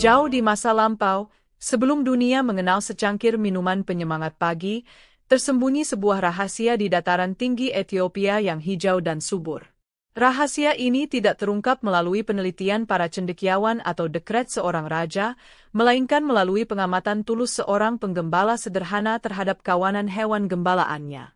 Jauh di masa lampau, sebelum dunia mengenal secangkir minuman penyemangat pagi, tersembunyi sebuah rahasia di dataran tinggi Ethiopia yang hijau dan subur. Rahasia ini tidak terungkap melalui penelitian para cendekiawan atau dekret seorang raja, melainkan melalui pengamatan tulus seorang penggembala sederhana terhadap kawanan hewan gembalaannya.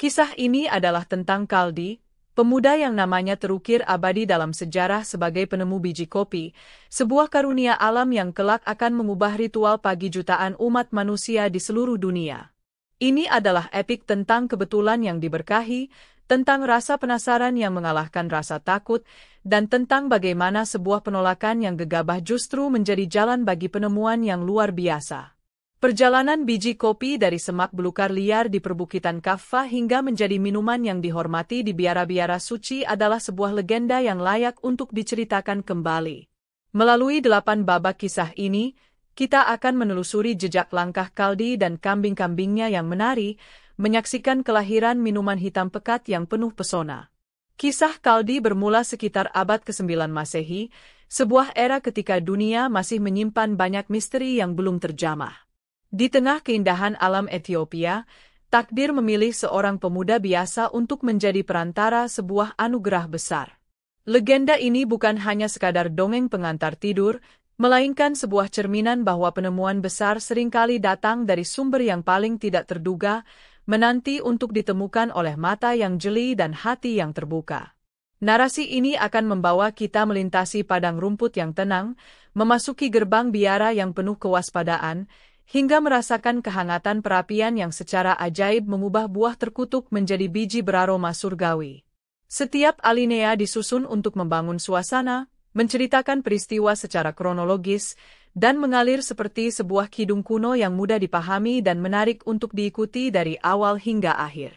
Kisah ini adalah tentang Kaldi, pemuda yang namanya terukir abadi dalam sejarah sebagai penemu biji kopi, sebuah karunia alam yang kelak akan mengubah ritual pagi jutaan umat manusia di seluruh dunia. Ini adalah epik tentang kebetulan yang diberkahi, tentang rasa penasaran yang mengalahkan rasa takut, dan tentang bagaimana sebuah penolakan yang gegabah justru menjadi jalan bagi penemuan yang luar biasa. Perjalanan biji kopi dari semak belukar liar di perbukitan Kaffa hingga menjadi minuman yang dihormati di biara-biara suci adalah sebuah legenda yang layak untuk diceritakan kembali. Melalui 8 babak kisah ini, kita akan menelusuri jejak langkah Kaldi dan kambing-kambingnya yang menari, menyaksikan kelahiran minuman hitam pekat yang penuh pesona. Kisah Kaldi bermula sekitar abad ke-9 Masehi, sebuah era ketika dunia masih menyimpan banyak misteri yang belum terjamah. Di tengah keindahan alam Ethiopia, takdir memilih seorang pemuda biasa untuk menjadi perantara sebuah anugerah besar. Legenda ini bukan hanya sekadar dongeng pengantar tidur, melainkan sebuah cerminan bahwa penemuan besar seringkali datang dari sumber yang paling tidak terduga, menanti untuk ditemukan oleh mata yang jeli dan hati yang terbuka. Narasi ini akan membawa kita melintasi padang rumput yang tenang, memasuki gerbang biara yang penuh kewaspadaan, hingga merasakan kehangatan perapian yang secara ajaib mengubah buah terkutuk menjadi biji beraroma surgawi. Setiap alinea disusun untuk membangun suasana, menceritakan peristiwa secara kronologis, dan mengalir seperti sebuah kidung kuno yang mudah dipahami dan menarik untuk diikuti dari awal hingga akhir.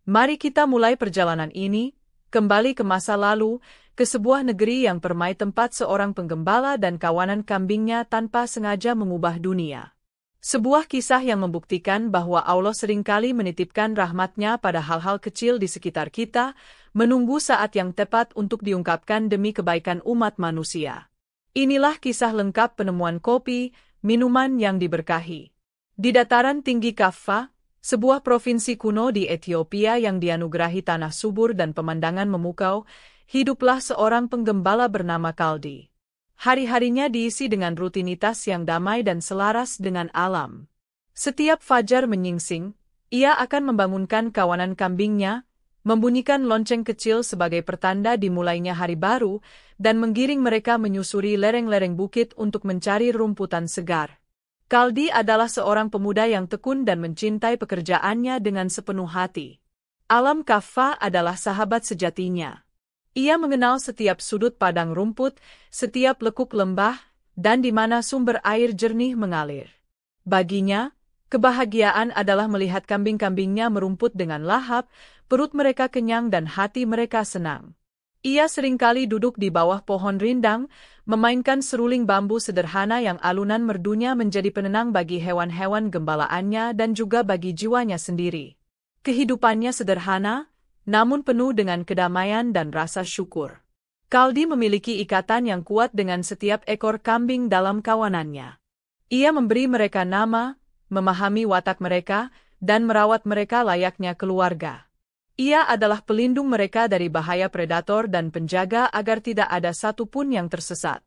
Mari kita mulai perjalanan ini, kembali ke masa lalu, ke sebuah negeri yang permai tempat seorang penggembala dan kawanan kambingnya tanpa sengaja mengubah dunia. Sebuah kisah yang membuktikan bahwa Allah seringkali menitipkan rahmat-Nya pada hal-hal kecil di sekitar kita, menunggu saat yang tepat untuk diungkapkan demi kebaikan umat manusia. Inilah kisah lengkap penemuan kopi, minuman yang diberkahi. Di dataran tinggi Kaffa, sebuah provinsi kuno di Ethiopia yang dianugerahi tanah subur dan pemandangan memukau, hiduplah seorang penggembala bernama Kaldi. Hari-harinya diisi dengan rutinitas yang damai dan selaras dengan alam. Setiap fajar menyingsing, ia akan membangunkan kawanan kambingnya, membunyikan lonceng kecil sebagai pertanda dimulainya hari baru, dan menggiring mereka menyusuri lereng-lereng bukit untuk mencari rumputan segar. Kaldi adalah seorang pemuda yang tekun dan mencintai pekerjaannya dengan sepenuh hati. Alam Kaffa adalah sahabat sejatinya. Ia mengenal setiap sudut padang rumput, setiap lekuk lembah, dan di mana sumber air jernih mengalir. Baginya, kebahagiaan adalah melihat kambing-kambingnya merumput dengan lahap, perut mereka kenyang dan hati mereka senang. Ia seringkali duduk di bawah pohon rindang, memainkan seruling bambu sederhana yang alunan merdunya menjadi penenang bagi hewan-hewan gembalaannya dan juga bagi jiwanya sendiri. Kehidupannya sederhana, namun penuh dengan kedamaian dan rasa syukur. Kaldi memiliki ikatan yang kuat dengan setiap ekor kambing dalam kawanannya. Ia memberi mereka nama, memahami watak mereka, dan merawat mereka layaknya keluarga. Ia adalah pelindung mereka dari bahaya predator dan penjaga agar tidak ada satupun yang tersesat.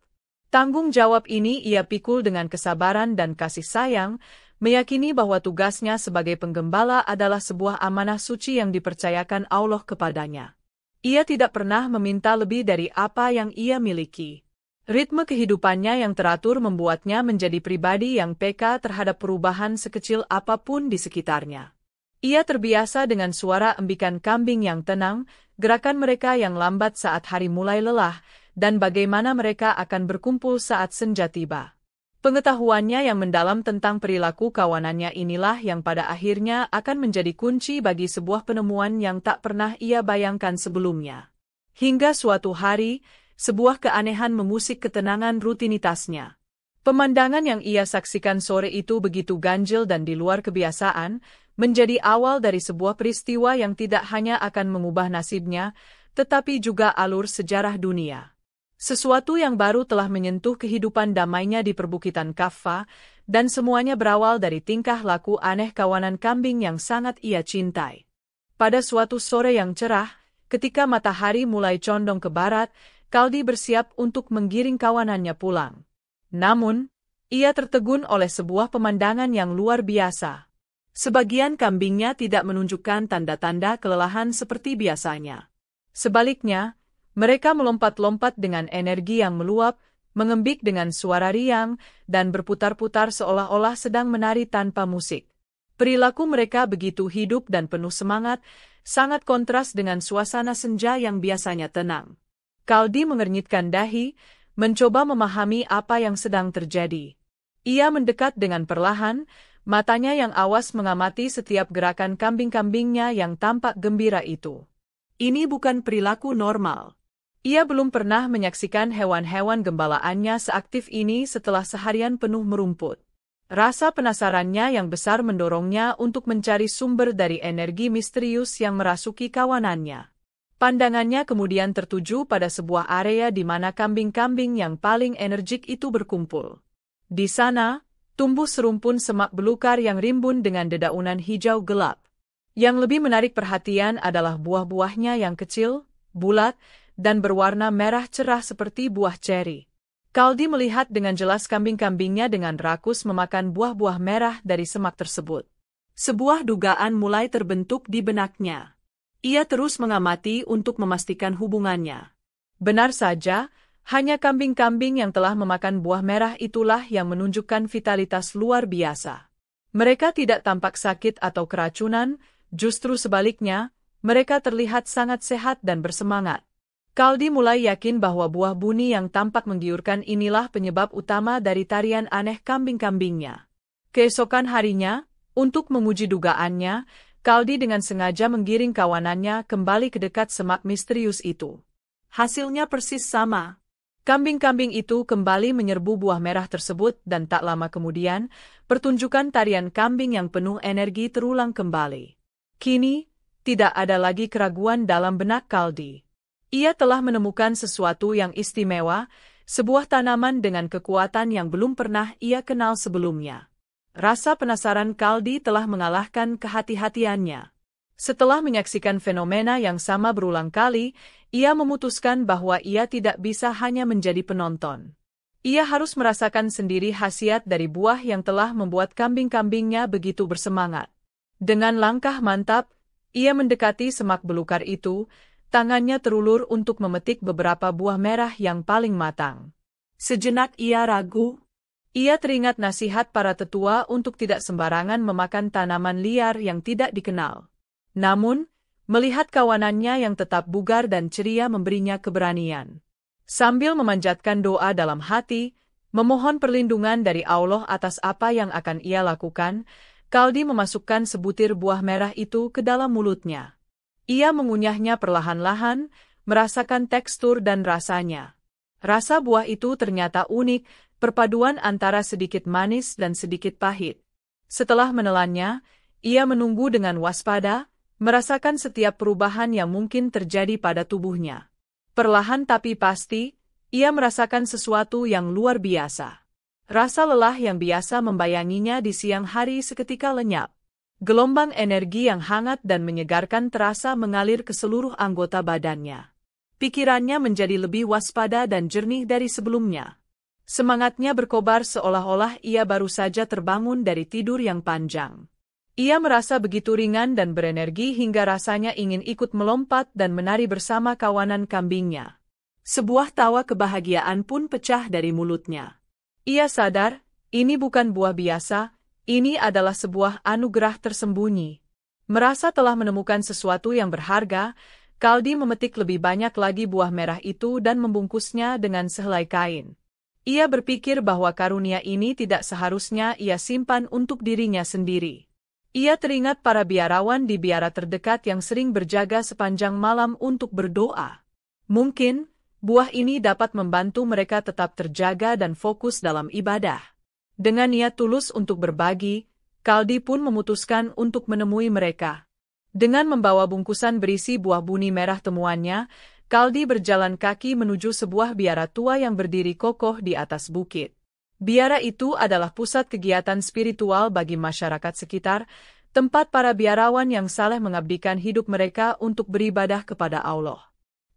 Tanggung jawab ini ia pikul dengan kesabaran dan kasih sayang, meyakini bahwa tugasnya sebagai penggembala adalah sebuah amanah suci yang dipercayakan Allah kepadanya. Ia tidak pernah meminta lebih dari apa yang ia miliki. Ritme kehidupannya yang teratur membuatnya menjadi pribadi yang peka terhadap perubahan sekecil apapun di sekitarnya. Ia terbiasa dengan suara embikan kambing yang tenang, gerakan mereka yang lambat saat hari mulai lelah, dan bagaimana mereka akan berkumpul saat senja tiba. Pengetahuannya yang mendalam tentang perilaku kawanannya inilah yang pada akhirnya akan menjadi kunci bagi sebuah penemuan yang tak pernah ia bayangkan sebelumnya. Hingga suatu hari, sebuah keanehan memusik ketenangan rutinitasnya. Pemandangan yang ia saksikan sore itu begitu ganjil dan di luar kebiasaan, menjadi awal dari sebuah peristiwa yang tidak hanya akan mengubah nasibnya, tetapi juga alur sejarah dunia. Sesuatu yang baru telah menyentuh kehidupan damainya di perbukitan Kaffa, dan semuanya berawal dari tingkah laku aneh kawanan kambing yang sangat ia cintai. Pada suatu sore yang cerah, ketika matahari mulai condong ke barat, Kaldi bersiap untuk menggiring kawanannya pulang. Namun, ia tertegun oleh sebuah pemandangan yang luar biasa. Sebagian kambingnya tidak menunjukkan tanda-tanda kelelahan seperti biasanya. Sebaliknya, mereka melompat-lompat dengan energi yang meluap, mengembik dengan suara riang, dan berputar-putar seolah-olah sedang menari tanpa musik. Perilaku mereka begitu hidup dan penuh semangat, sangat kontras dengan suasana senja yang biasanya tenang. Kaldi mengernyitkan dahi, mencoba memahami apa yang sedang terjadi. Ia mendekat dengan perlahan, matanya yang awas mengamati setiap gerakan kambing-kambingnya yang tampak gembira itu. Ini bukan perilaku normal. Ia belum pernah menyaksikan hewan-hewan gembalaannya seaktif ini setelah seharian penuh merumput. Rasa penasarannya yang besar mendorongnya untuk mencari sumber dari energi misterius yang merasuki kawanannya. Pandangannya kemudian tertuju pada sebuah area di mana kambing-kambing yang paling energik itu berkumpul. Di sana, tumbuh serumpun semak belukar yang rimbun dengan dedaunan hijau gelap. Yang lebih menarik perhatian adalah buah-buahnya yang kecil, bulat, dan berwarna merah cerah seperti buah ceri. Kaldi melihat dengan jelas kambing-kambingnya dengan rakus memakan buah-buah merah dari semak tersebut. Sebuah dugaan mulai terbentuk di benaknya. Ia terus mengamati untuk memastikan hubungannya. Benar saja, hanya kambing-kambing yang telah memakan buah merah itulah yang menunjukkan vitalitas luar biasa. Mereka tidak tampak sakit atau keracunan, justru sebaliknya, mereka terlihat sangat sehat dan bersemangat. Kaldi mulai yakin bahwa buah buni yang tampak menggiurkan inilah penyebab utama dari tarian aneh kambing-kambingnya. Keesokan harinya, untuk menguji dugaannya, Kaldi dengan sengaja menggiring kawanannya kembali ke dekat semak misterius itu. Hasilnya persis sama. Kambing-kambing itu kembali menyerbu buah merah tersebut dan tak lama kemudian, pertunjukan tarian kambing yang penuh energi terulang kembali. Kini, tidak ada lagi keraguan dalam benak Kaldi. Ia telah menemukan sesuatu yang istimewa, sebuah tanaman dengan kekuatan yang belum pernah ia kenal sebelumnya. Rasa penasaran Kaldi telah mengalahkan kehati-hatiannya. Setelah menyaksikan fenomena yang sama berulang kali, ia memutuskan bahwa ia tidak bisa hanya menjadi penonton. Ia harus merasakan sendiri khasiat dari buah yang telah membuat kambing-kambingnya begitu bersemangat. Dengan langkah mantap, ia mendekati semak belukar itu, tangannya terulur untuk memetik beberapa buah merah yang paling matang. Sejenak ia ragu. Ia teringat nasihat para tetua untuk tidak sembarangan memakan tanaman liar yang tidak dikenal. Namun, melihat kawanannya yang tetap bugar dan ceria memberinya keberanian. Sambil memanjatkan doa dalam hati, memohon perlindungan dari Allah atas apa yang akan ia lakukan, Kaldi memasukkan sebutir buah merah itu ke dalam mulutnya. Ia mengunyahnya perlahan-lahan, merasakan tekstur dan rasanya. Rasa buah itu ternyata unik, perpaduan antara sedikit manis dan sedikit pahit. Setelah menelannya, ia menunggu dengan waspada, merasakan setiap perubahan yang mungkin terjadi pada tubuhnya. Perlahan tapi pasti, ia merasakan sesuatu yang luar biasa. Rasa lelah yang biasa membayanginya di siang hari seketika lenyap. Gelombang energi yang hangat dan menyegarkan terasa mengalir ke seluruh anggota badannya. Pikirannya menjadi lebih waspada dan jernih dari sebelumnya. Semangatnya berkobar seolah-olah ia baru saja terbangun dari tidur yang panjang. Ia merasa begitu ringan dan berenergi hingga rasanya ingin ikut melompat dan menari bersama kawanan kambingnya. Sebuah tawa kebahagiaan pun pecah dari mulutnya. Ia sadar, ini bukan buah biasa, ini adalah sebuah anugerah tersembunyi. Merasa telah menemukan sesuatu yang berharga, Kaldi memetik lebih banyak lagi buah merah itu dan membungkusnya dengan sehelai kain. Ia berpikir bahwa karunia ini tidak seharusnya ia simpan untuk dirinya sendiri. Ia teringat para biarawan di biara terdekat yang sering berjaga sepanjang malam untuk berdoa. Mungkin, buah ini dapat membantu mereka tetap terjaga dan fokus dalam ibadah. Dengan niat tulus untuk berbagi, Kaldi pun memutuskan untuk menemui mereka. Dengan membawa bungkusan berisi buah buni merah temuannya, Kaldi berjalan kaki menuju sebuah biara tua yang berdiri kokoh di atas bukit. Biara itu adalah pusat kegiatan spiritual bagi masyarakat sekitar, tempat para biarawan yang saleh mengabdikan hidup mereka untuk beribadah kepada Allah.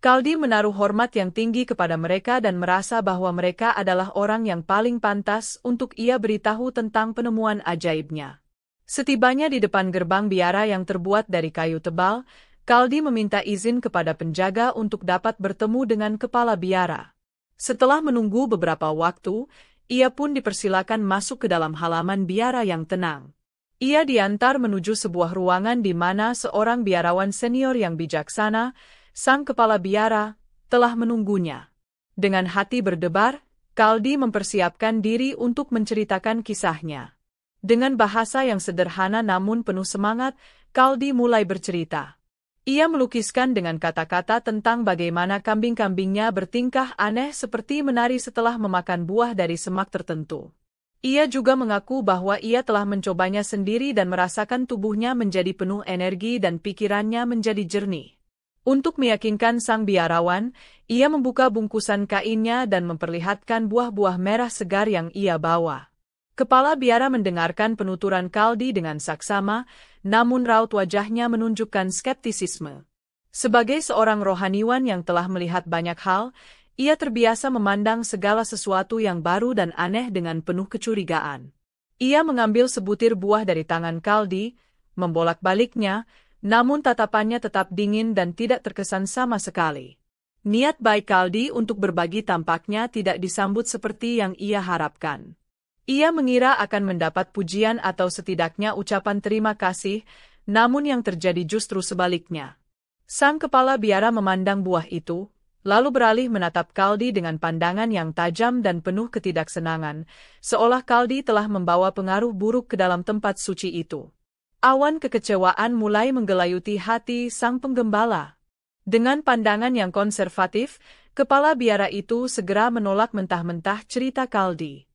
Kaldi menaruh hormat yang tinggi kepada mereka dan merasa bahwa mereka adalah orang yang paling pantas untuk ia beritahu tentang penemuan ajaibnya. Setibanya di depan gerbang biara yang terbuat dari kayu tebal, Kaldi meminta izin kepada penjaga untuk dapat bertemu dengan kepala biara. Setelah menunggu beberapa waktu, ia pun dipersilakan masuk ke dalam halaman biara yang tenang. Ia diantar menuju sebuah ruangan di mana seorang biarawan senior yang bijaksana, sang kepala biara, telah menunggunya. Dengan hati berdebar, Kaldi mempersiapkan diri untuk menceritakan kisahnya. Dengan bahasa yang sederhana namun penuh semangat, Kaldi mulai bercerita. Ia melukiskan dengan kata-kata tentang bagaimana kambing-kambingnya bertingkah aneh seperti menari setelah memakan buah dari semak tertentu. Ia juga mengaku bahwa ia telah mencobanya sendiri dan merasakan tubuhnya menjadi penuh energi dan pikirannya menjadi jernih. Untuk meyakinkan sang biarawan, ia membuka bungkusan kainnya dan memperlihatkan buah-buah merah segar yang ia bawa. Kepala biara mendengarkan penuturan Kaldi dengan saksama, namun raut wajahnya menunjukkan skeptisisme. Sebagai seorang rohaniwan yang telah melihat banyak hal, ia terbiasa memandang segala sesuatu yang baru dan aneh dengan penuh kecurigaan. Ia mengambil sebutir buah dari tangan Kaldi, membolak-baliknya, namun tatapannya tetap dingin dan tidak terkesan sama sekali. Niat baik Kaldi untuk berbagi tampaknya tidak disambut seperti yang ia harapkan. Ia mengira akan mendapat pujian atau setidaknya ucapan terima kasih, namun yang terjadi justru sebaliknya. Sang kepala biara memandang buah itu, lalu beralih menatap Kaldi dengan pandangan yang tajam dan penuh ketidaksenangan, seolah Kaldi telah membawa pengaruh buruk ke dalam tempat suci itu. Awan kekecewaan mulai menggelayuti hati sang penggembala. Dengan pandangan yang konservatif, kepala biara itu segera menolak mentah-mentah cerita Kaldi.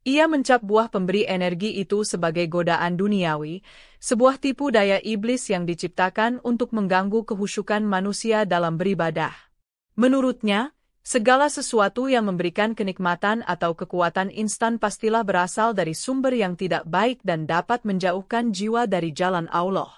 Ia mencap buah pemberi energi itu sebagai godaan duniawi, sebuah tipu daya iblis yang diciptakan untuk mengganggu kehusyukan manusia dalam beribadah. Menurutnya, segala sesuatu yang memberikan kenikmatan atau kekuatan instan pastilah berasal dari sumber yang tidak baik dan dapat menjauhkan jiwa dari jalan Allah.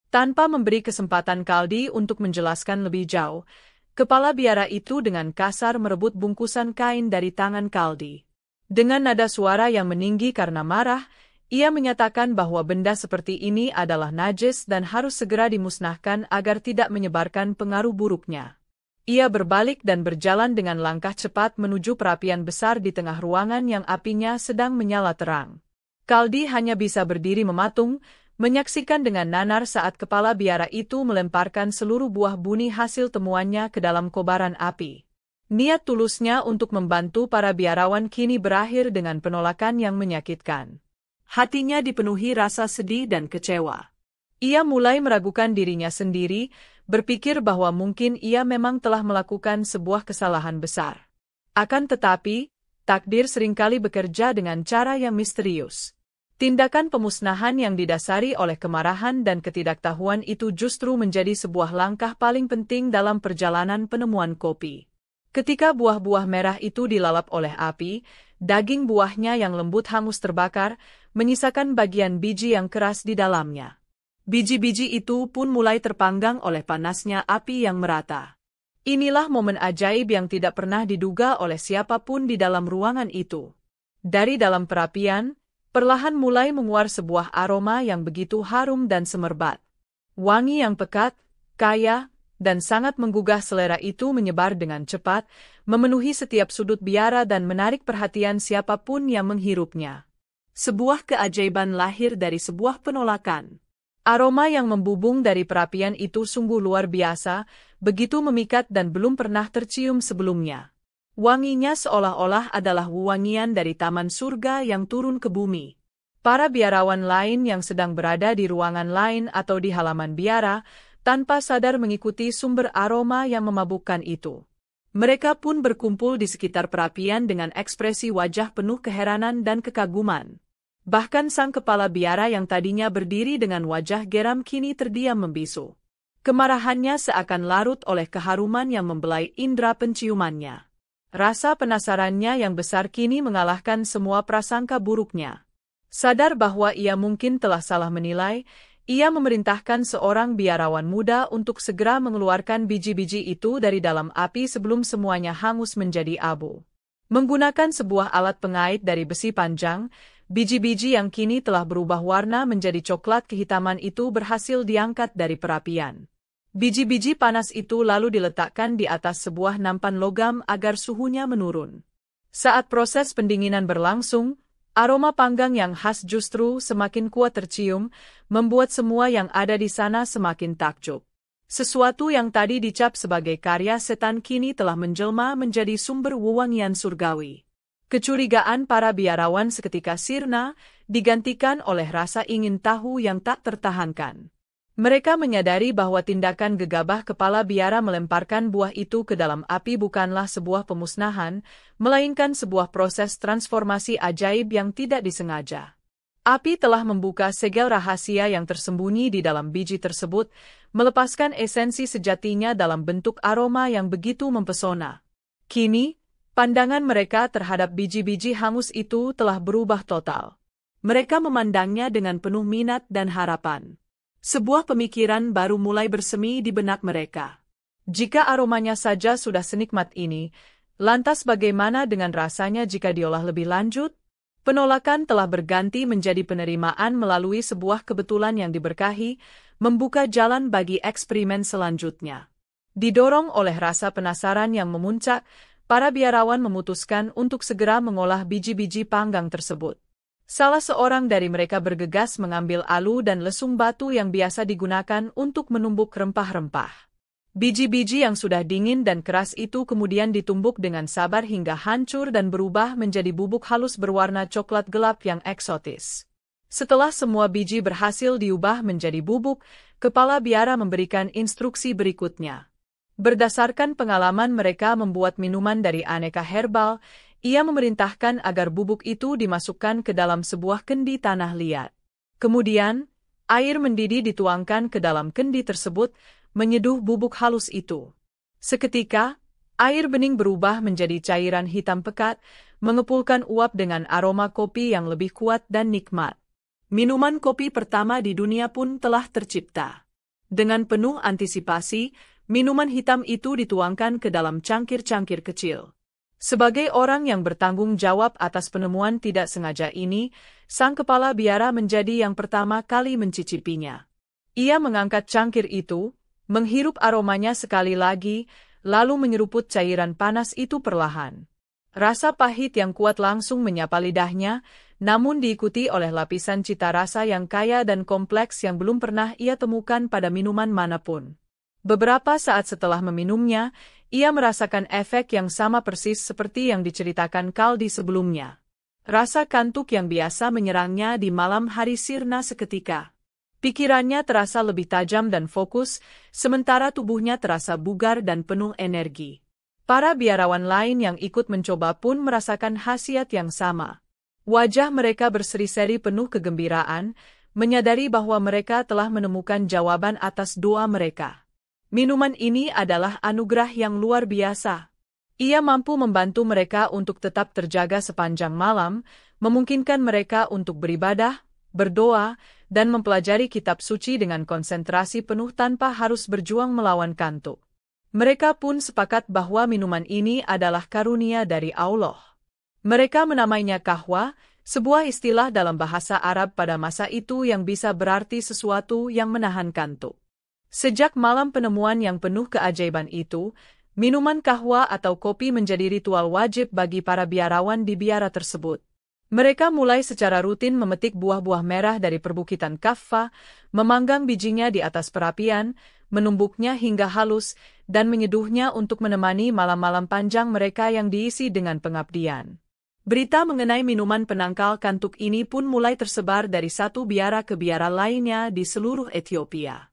Tanpa memberi kesempatan Kaldi untuk menjelaskan lebih jauh, kepala biara itu dengan kasar merebut bungkusan kain dari tangan Kaldi. Dengan nada suara yang meninggi karena marah, ia menyatakan bahwa benda seperti ini adalah najis dan harus segera dimusnahkan agar tidak menyebarkan pengaruh buruknya. Ia berbalik dan berjalan dengan langkah cepat menuju perapian besar di tengah ruangan yang apinya sedang menyala terang. Kaldi hanya bisa berdiri mematung, menyaksikan dengan nanar saat kepala biara itu melemparkan seluruh buah buni hasil temuannya ke dalam kobaran api. Niat tulusnya untuk membantu para biarawan kini berakhir dengan penolakan yang menyakitkan. Hatinya dipenuhi rasa sedih dan kecewa. Ia mulai meragukan dirinya sendiri, berpikir bahwa mungkin ia memang telah melakukan sebuah kesalahan besar. Akan tetapi, takdir seringkali bekerja dengan cara yang misterius. Tindakan pemusnahan yang didasari oleh kemarahan dan ketidaktahuan itu justru menjadi sebuah langkah paling penting dalam perjalanan penemuan kopi. Ketika buah-buah merah itu dilalap oleh api, daging buahnya yang lembut hangus terbakar, menyisakan bagian biji yang keras di dalamnya. Biji-biji itu pun mulai terpanggang oleh panasnya api yang merata. Inilah momen ajaib yang tidak pernah diduga oleh siapapun di dalam ruangan itu. Dari dalam perapian, perlahan mulai menguar sebuah aroma yang begitu harum dan semerbak. Wangi yang pekat, kaya, dan sangat menggugah selera itu menyebar dengan cepat, memenuhi setiap sudut biara dan menarik perhatian siapapun yang menghirupnya. Sebuah keajaiban lahir dari sebuah penolakan. Aroma yang membubung dari perapian itu sungguh luar biasa, begitu memikat dan belum pernah tercium sebelumnya. Wanginya seolah-olah adalah wewangian dari taman surga yang turun ke bumi. Para biarawan lain yang sedang berada di ruangan lain atau di halaman biara, tanpa sadar mengikuti sumber aroma yang memabukkan itu. Mereka pun berkumpul di sekitar perapian dengan ekspresi wajah penuh keheranan dan kekaguman. Bahkan sang kepala biara yang tadinya berdiri dengan wajah geram kini terdiam membisu. Kemarahannya seakan larut oleh keharuman yang membelai indera penciumannya. Rasa penasarannya yang besar kini mengalahkan semua prasangka buruknya. Sadar bahwa ia mungkin telah salah menilai, ia memerintahkan seorang biarawan muda untuk segera mengeluarkan biji-biji itu dari dalam api sebelum semuanya hangus menjadi abu. Menggunakan sebuah alat pengait dari besi panjang, biji-biji yang kini telah berubah warna menjadi coklat kehitaman itu berhasil diangkat dari perapian. Biji-biji panas itu lalu diletakkan di atas sebuah nampan logam agar suhunya menurun. Saat proses pendinginan berlangsung, aroma panggang yang khas justru semakin kuat tercium, membuat semua yang ada di sana semakin takjub. Sesuatu yang tadi dicap sebagai karya setan kini telah menjelma menjadi sumber wewangian surgawi. Kecurigaan para biarawan seketika sirna, digantikan oleh rasa ingin tahu yang tak tertahankan. Mereka menyadari bahwa tindakan gegabah kepala biara melemparkan buah itu ke dalam api bukanlah sebuah pemusnahan, melainkan sebuah proses transformasi ajaib yang tidak disengaja. Api telah membuka segel rahasia yang tersembunyi di dalam biji tersebut, melepaskan esensi sejatinya dalam bentuk aroma yang begitu mempesona. Kini, pandangan mereka terhadap biji-biji hangus itu telah berubah total. Mereka memandangnya dengan penuh minat dan harapan. Sebuah pemikiran baru mulai bersemi di benak mereka. Jika aromanya saja sudah senikmat ini, lantas bagaimana dengan rasanya jika diolah lebih lanjut? Penolakan telah berganti menjadi penerimaan melalui sebuah kebetulan yang diberkahi, membuka jalan bagi eksperimen selanjutnya. Didorong oleh rasa penasaran yang memuncak, para biarawan memutuskan untuk segera mengolah biji-biji panggang tersebut. Salah seorang dari mereka bergegas mengambil alu dan lesung batu yang biasa digunakan untuk menumbuk rempah-rempah. Biji-biji yang sudah dingin dan keras itu kemudian ditumbuk dengan sabar hingga hancur dan berubah menjadi bubuk halus berwarna coklat gelap yang eksotis. Setelah semua biji berhasil diubah menjadi bubuk, kepala biara memberikan instruksi berikutnya. Berdasarkan pengalaman mereka membuat minuman dari aneka herbal, ia memerintahkan agar bubuk itu dimasukkan ke dalam sebuah kendi tanah liat. Kemudian, air mendidih dituangkan ke dalam kendi tersebut, menyeduh bubuk halus itu. Seketika, air bening berubah menjadi cairan hitam pekat, mengepulkan uap dengan aroma kopi yang lebih kuat dan nikmat. Minuman kopi pertama di dunia pun telah tercipta. Dengan penuh antisipasi, minuman hitam itu dituangkan ke dalam cangkir-cangkir kecil. Sebagai orang yang bertanggung jawab atas penemuan tidak sengaja ini, sang kepala biara menjadi yang pertama kali mencicipinya. Ia mengangkat cangkir itu, menghirup aromanya sekali lagi, lalu menyeruput cairan panas itu perlahan. Rasa pahit yang kuat langsung menyapa lidahnya, namun diikuti oleh lapisan cita rasa yang kaya dan kompleks yang belum pernah ia temukan pada minuman manapun. Beberapa saat setelah meminumnya, ia merasakan efek yang sama persis seperti yang diceritakan Kaldi sebelumnya. Rasa kantuk yang biasa menyerangnya di malam hari sirna seketika. Pikirannya terasa lebih tajam dan fokus, sementara tubuhnya terasa bugar dan penuh energi. Para biarawan lain yang ikut mencoba pun merasakan khasiat yang sama. Wajah mereka berseri-seri penuh kegembiraan, menyadari bahwa mereka telah menemukan jawaban atas doa mereka. Minuman ini adalah anugerah yang luar biasa. Ia mampu membantu mereka untuk tetap terjaga sepanjang malam, memungkinkan mereka untuk beribadah, berdoa, dan mempelajari kitab suci dengan konsentrasi penuh tanpa harus berjuang melawan kantuk. Mereka pun sepakat bahwa minuman ini adalah karunia dari Allah. Mereka menamainya kahwa, sebuah istilah dalam bahasa Arab pada masa itu yang bisa berarti sesuatu yang menahan kantuk. Sejak malam penemuan yang penuh keajaiban itu, minuman kahwa atau kopi menjadi ritual wajib bagi para biarawan di biara tersebut. Mereka mulai secara rutin memetik buah-buah merah dari perbukitan Kaffa, memanggang bijinya di atas perapian, menumbuknya hingga halus, dan menyeduhnya untuk menemani malam-malam panjang mereka yang diisi dengan pengabdian. Berita mengenai minuman penangkal kantuk ini pun mulai tersebar dari satu biara ke biara lainnya di seluruh Ethiopia.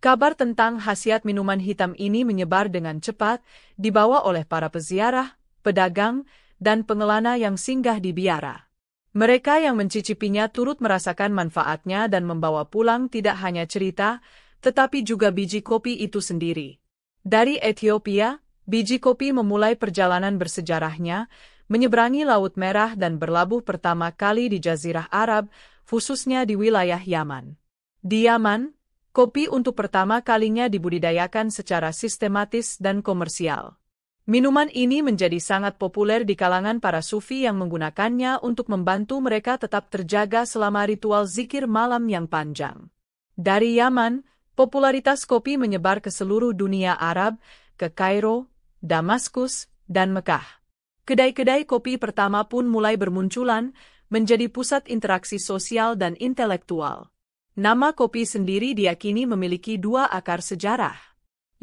Kabar tentang khasiat minuman hitam ini menyebar dengan cepat, dibawa oleh para peziarah, pedagang, dan pengelana yang singgah di biara. Mereka yang mencicipinya turut merasakan manfaatnya dan membawa pulang tidak hanya cerita, tetapi juga biji kopi itu sendiri. Dari Ethiopia, biji kopi memulai perjalanan bersejarahnya, menyeberangi Laut Merah dan berlabuh pertama kali di Jazirah Arab, khususnya di wilayah Yaman. Di Yaman, kopi untuk pertama kalinya dibudidayakan secara sistematis dan komersial. Minuman ini menjadi sangat populer di kalangan para sufi yang menggunakannya untuk membantu mereka tetap terjaga selama ritual zikir malam yang panjang. Dari Yaman, popularitas kopi menyebar ke seluruh dunia Arab, ke Kairo, Damaskus, dan Mekah. Kedai-kedai kopi pertama pun mulai bermunculan, menjadi pusat interaksi sosial dan intelektual. Nama kopi sendiri diyakini memiliki dua akar sejarah.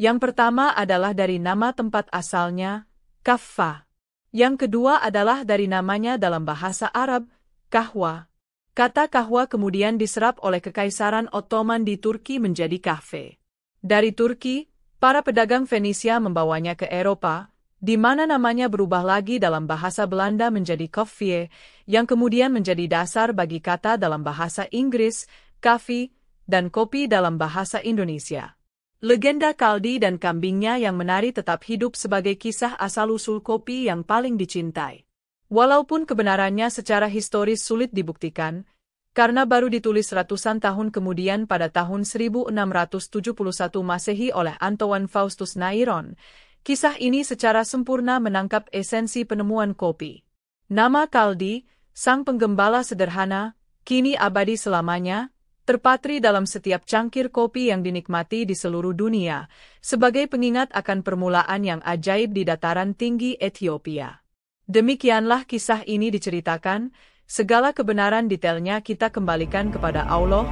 Yang pertama adalah dari nama tempat asalnya, Kaffa. Yang kedua adalah dari namanya dalam bahasa Arab, kahwa. Kata kahwa kemudian diserap oleh Kekaisaran Ottoman di Turki menjadi kahve. Dari Turki, para pedagang Fenisia membawanya ke Eropa, di mana namanya berubah lagi dalam bahasa Belanda menjadi koffie, yang kemudian menjadi dasar bagi kata dalam bahasa Inggris, kopi, dan kopi dalam bahasa Indonesia. Legenda Kaldi dan kambingnya yang menari tetap hidup sebagai kisah asal-usul kopi yang paling dicintai. Walaupun kebenarannya secara historis sulit dibuktikan, karena baru ditulis ratusan tahun kemudian pada tahun 1671 Masehi oleh Antoine Faustus Nairon, kisah ini secara sempurna menangkap esensi penemuan kopi. Nama Kaldi, sang penggembala sederhana, kini abadi selamanya, terpatri dalam setiap cangkir kopi yang dinikmati di seluruh dunia, sebagai pengingat akan permulaan yang ajaib di dataran tinggi Ethiopia. Demikianlah kisah ini diceritakan, segala kebenaran detailnya kita kembalikan kepada Allah,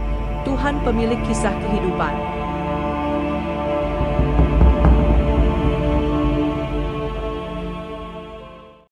Tuhan pemilik kisah kehidupan.